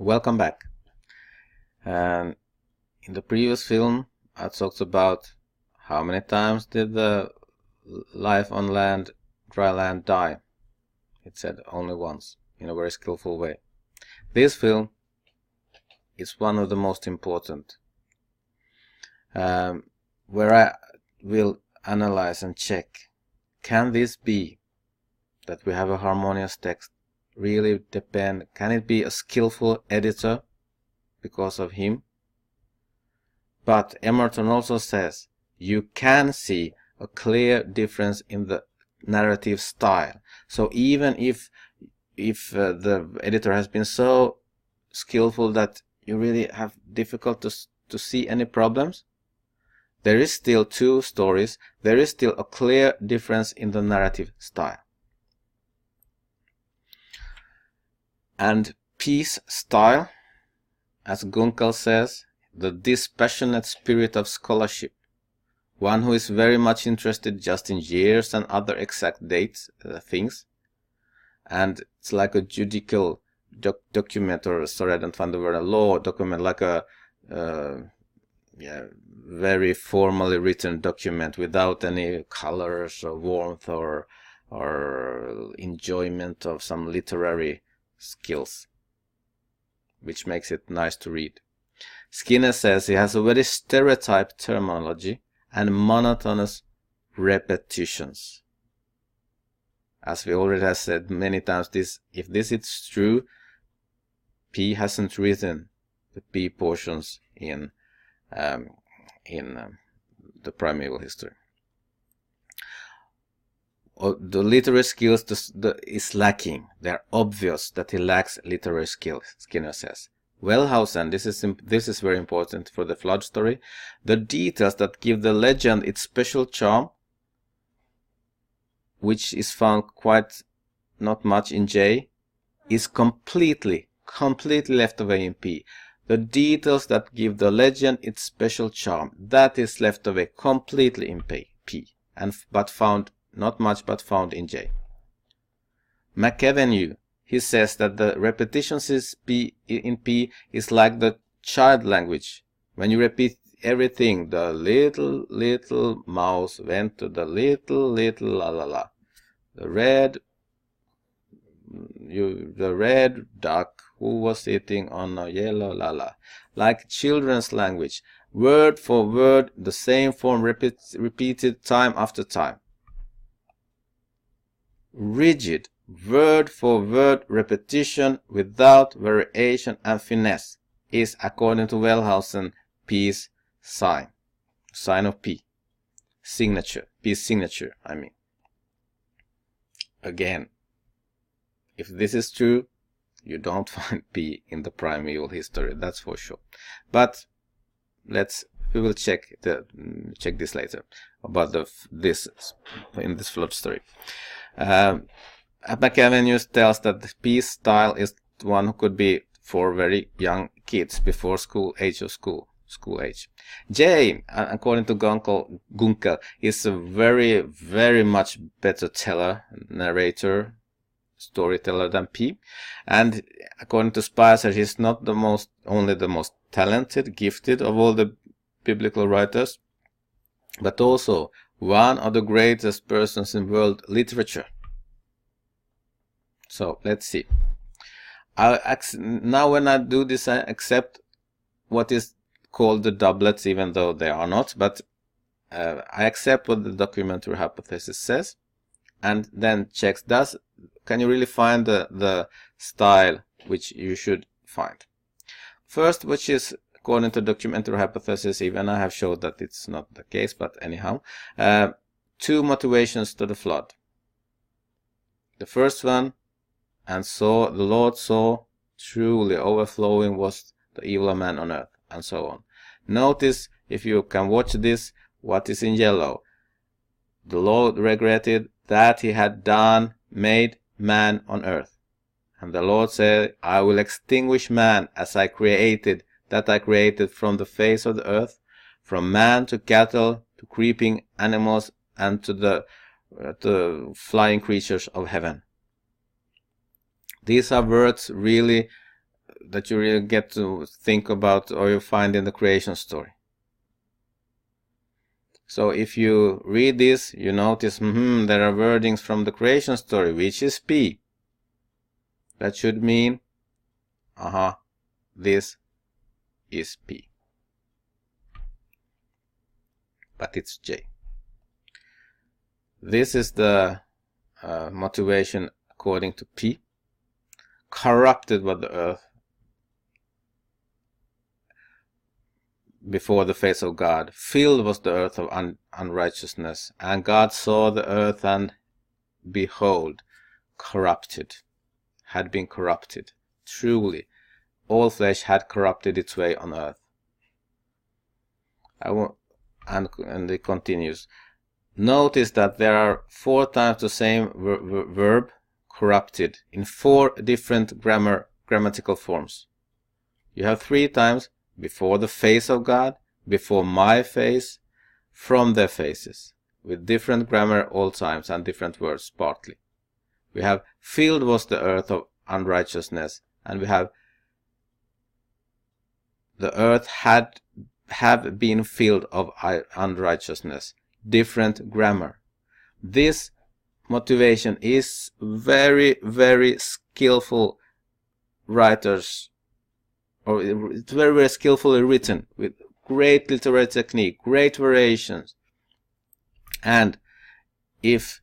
Welcome back. And in the previous film, I talked about how many times did the life on land, dry land, die. It said only once, in a very skillful way. This film is one of the most important, where I will analyze and check, can this be that we have a harmonious text really depend, can it be a skillful editor because of him? But Emerton also says you can see a clear difference in the narrative style. So even if the editor has been so skillful that you really have difficult to see any problems, there is still two stories, there is still a clear difference in the narrative style. And P's style, as Gunkel says, the dispassionate spirit of scholarship, one who is very much interested just in years and other exact dates, things, and it's like a judicial document, or sorry, I don't find the word, a law document, like a very formally written document without any colors or warmth or enjoyment of some literary skills, which makes it nice to read. Skinner says he has a very stereotyped terminology and monotonous repetitions. As we already have said many times, if this is true, P hasn't written the P portions in the primeval history. The literary skills is lacking. They're obvious that he lacks literary skills, Skinner says. Wellhausen, this is very important for the flood story. The details that give the legend its special charm, which is found quite not much in J, is completely left away in P. The details that give the legend its special charm, that is left away completely in P, but found not much, but found in J. McAvenue, he says that the repetitions in P is like the child language. When you repeat everything, the little mouse went to the little la la la. The red duck who was sitting on a yellow la la. Like children's language, word for word, the same form repeated time after time. Rigid, word for word repetition without variation and finesse is, according to Wellhausen, P's sign of P. Signature, P's signature, I mean. Again, if this is true, you don't find P in the primeval history, that's for sure. But we will check this later about this in this flood story. McAvenue tells that the P's style is one who could be for very young kids before school age. J, according to Gunkel, is a very, very much better teller, narrator, storyteller than P. And according to Spicer, he's not only the most talented, gifted of all the biblical writers, but also one of the greatest persons in world literature. So let's see. Now when I do this, I accept what is called the doublets, even though they are not, but I accept what the documentary hypothesis says, and then checks, can you really find the style which you should find? First, which is according to documentary hypothesis, even I have showed that it's not the case, but anyhow, two motivations to the flood. The first one, and the Lord saw truly overflowing was the evil of man on earth, and so on. Notice, if you can watch this, what is in yellow. The Lord regretted that he had made man on earth. And the Lord said, I will extinguish man as I created from the face of the earth, from man to cattle, to creeping animals, and to the flying creatures of heaven. These are words really that you really get to think about or you find in the creation story. So if you read this, you notice there are wordings from the creation story, which is P. That should mean, this is P. But it's J. This is the motivation according to P. Corrupted was the earth before the face of God. Filled was the earth of unrighteousness. And God saw the earth, and behold, corrupted, had been corrupted. Truly, all flesh had corrupted its way on earth. And it continues. Notice that there are 4 times the same verb, corrupted, in 4 different grammatical forms. You have 3 times before the face of God, before my face, from their faces, with different grammar all times and different words partly. We have filled was the earth of unrighteousness, and we have the earth have been filled of unrighteousness. Different grammar. This motivation is very, very skillful writers, or it's very, very skillfully written with great literary technique, great variations. And if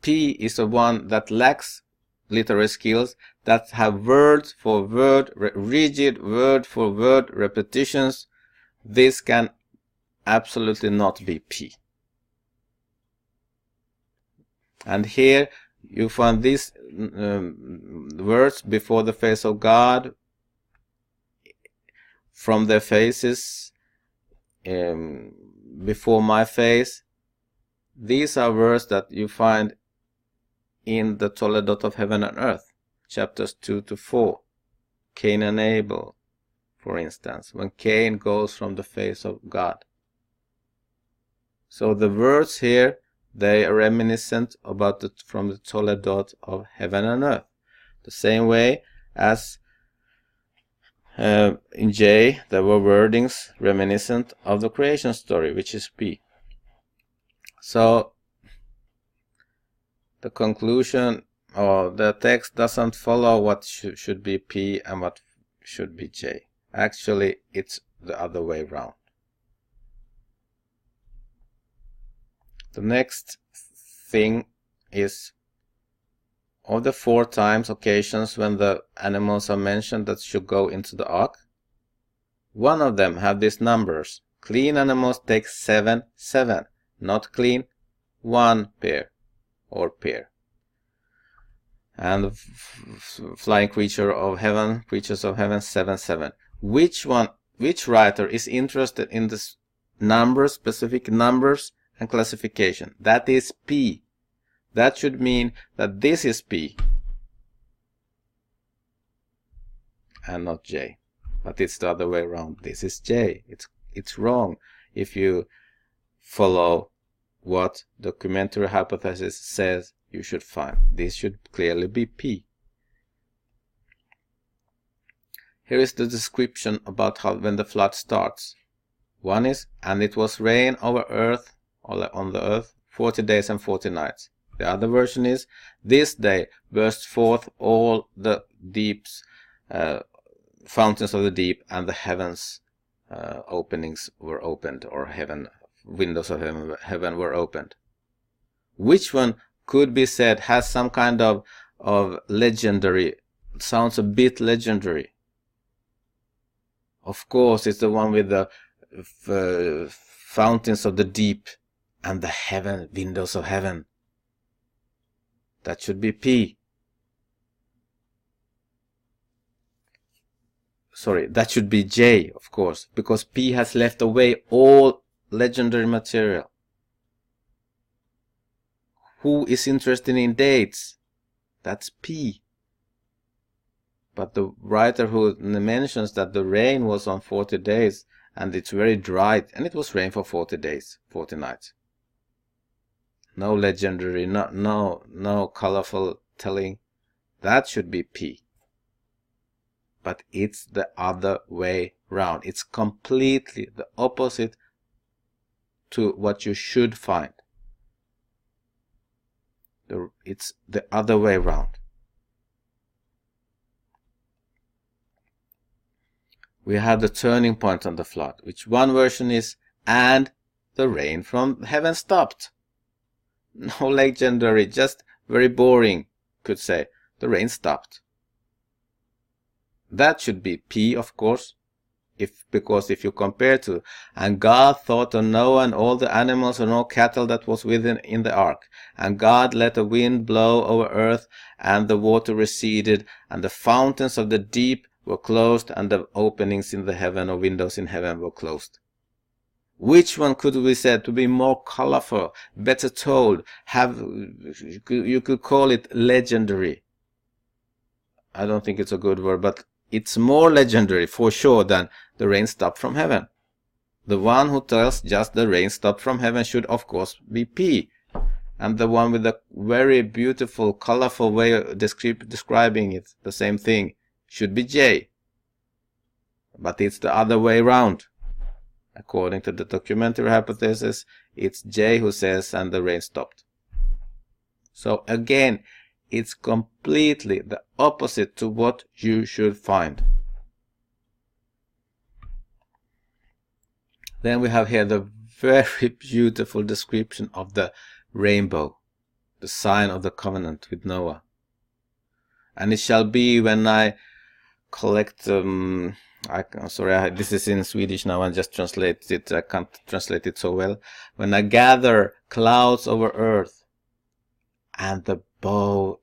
P is the one that lacks literary skills, that have word for word, rigid word for word repetitions, this can absolutely not be P. And here you find these words before the face of God, from their faces, before my face. These are words that you find in the Toledot of heaven and earth, chapters 2 to 4. Cain and Abel, for instance, when Cain goes from the face of God. So the words here, they are reminiscent about from the Toledot of heaven and earth. The same way as in J, there were wordings reminiscent of the creation story, which is P. So the conclusion or the text doesn't follow what should be P and what should be J. Actually, it's the other way around. The next thing is, of the 4 times occasions when the animals are mentioned that should go into the ark, one of them have these numbers. Clean animals take 7, 7. Not clean, 1 pair or pair. And flying creatures of heaven, 7, 7. Which writer is interested in this numbers, specific numbers and classification? That is P. That should mean that this is P and not J. But it's the other way around. This is J. It's wrong if you follow what documentary hypothesis says you should find. This should clearly be P. Here is the description about how when the flood starts. One is, and it was rain over earth, on the earth, 40 days and 40 nights. The other version is, this day burst forth all the deeps, fountains of the deep, and the heavens openings were opened, or windows of heaven were opened. Which one could be said has some kind of legendary, sounds a bit legendary? Of course, it's the one with the fountains of the deep and the windows of heaven. That should be P. Sorry, that should be J, of course, because P has left away all legendary material. Who is interested in dates? That's P. But the writer who mentions that the rain was on 40 days and it's very dry, and it was rain for 40 days, 40 nights. No legendary, no colorful telling. That should be P. but it's the other way round. It's completely the opposite to what you should find. It's the other way round. We have the turning point on the flood, which one version is, and the rain from heaven stopped. No legendary, just very boring, could say. The rain stopped. That should be P, of course, because if you compare to, and God thought on Noah and all the animals and all cattle that was within in the ark, and God let a wind blow over earth, and the water receded, and the fountains of the deep were closed, and the openings in the heaven or windows in heaven were closed. Which one could we say to be more colorful, better told, you could call it legendary. I don't think it's a good word, but it's more legendary for sure than the rain stopped from heaven. The one who tells just the rain stopped from heaven should of course be P. And the one with the very beautiful, colorful way of describing it, the same thing, should be J. But it's the other way around. According to the documentary hypothesis, it's J who says, and the rain stopped. So again, it's completely the opposite to what you should find. Then we have here the very beautiful description of the rainbow, the sign of the covenant with Noah. And it shall be when I collect, this is in Swedish now, I just translate it, I can't translate it so well. When I gather clouds over earth, and the bow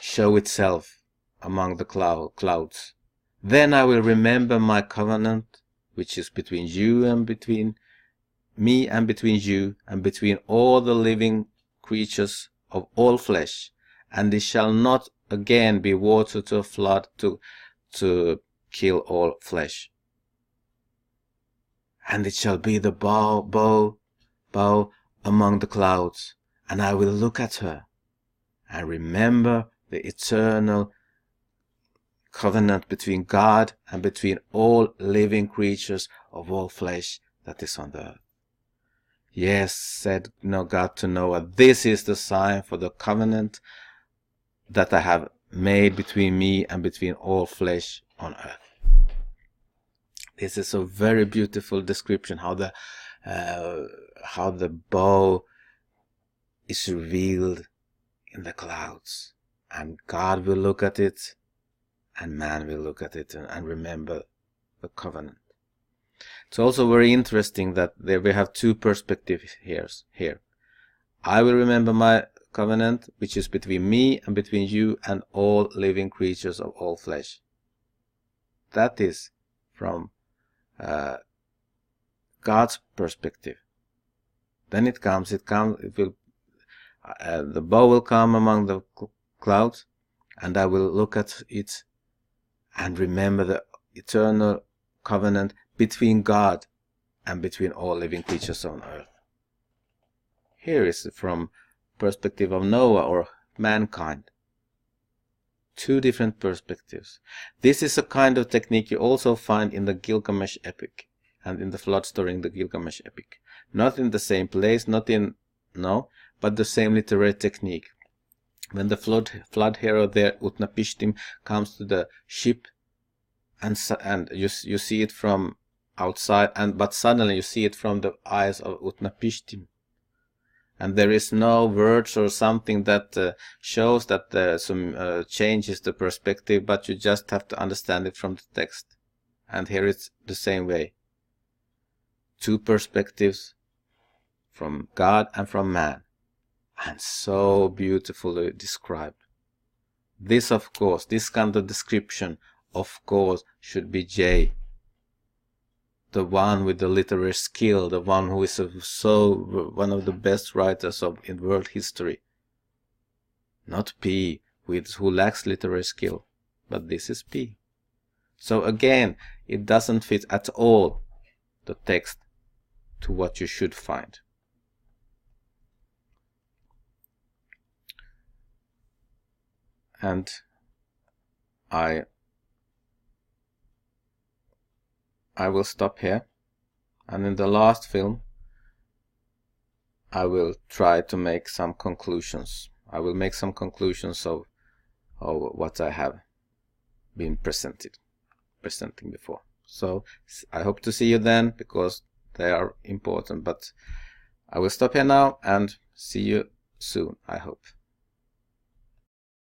show itself among the clouds, then I will remember my covenant, which is between you and between me and between you and between all the living creatures of all flesh, and it shall not again be water to a flood to kill all flesh. And it shall be the bow among the clouds, and I will look at her and remember the eternal covenant between God and between all living creatures of all flesh that is on the earth. Yes, said God to Noah, this is the sign for the covenant that I have made between me and between all flesh on earth. This is a very beautiful description how the bow is revealed in the clouds, and God will look at it, and man will look at it and remember the covenant. It's also very interesting that there we have two perspectives here. I will remember my covenant, which is between me and between you and all living creatures of all flesh. That is from God's perspective. Then it will. The bow will come among the clouds, and I will look at it and remember the eternal covenant between God and between all living creatures on earth. Here is from perspective of Noah or mankind. Two different perspectives. This is a kind of technique you also find in the Gilgamesh epic and in the flood story in the Gilgamesh epic. Not in the same place, but the same literary technique. When the flood hero there, Utnapishtim, comes to the ship, and you see it from outside, but suddenly you see it from the eyes of Utnapishtim, and there is no words or something that shows that some changes the perspective, but you just have to understand it from the text. And here it's the same way. Two perspectives, from God and from man, and so beautifully described. This kind of description, of course, should be J, the one with the literary skill, the one who is one of the best writers in world history. Not P, who lacks literary skill, but this is P. So again, it doesn't fit at all, the text, to what you should find. And I I will stop here, and in the last film I will try to make some conclusions. I will make some conclusions of what I have been presenting before. So I hope to see you then, because they are important. But I will stop here now and see you soon, I hope.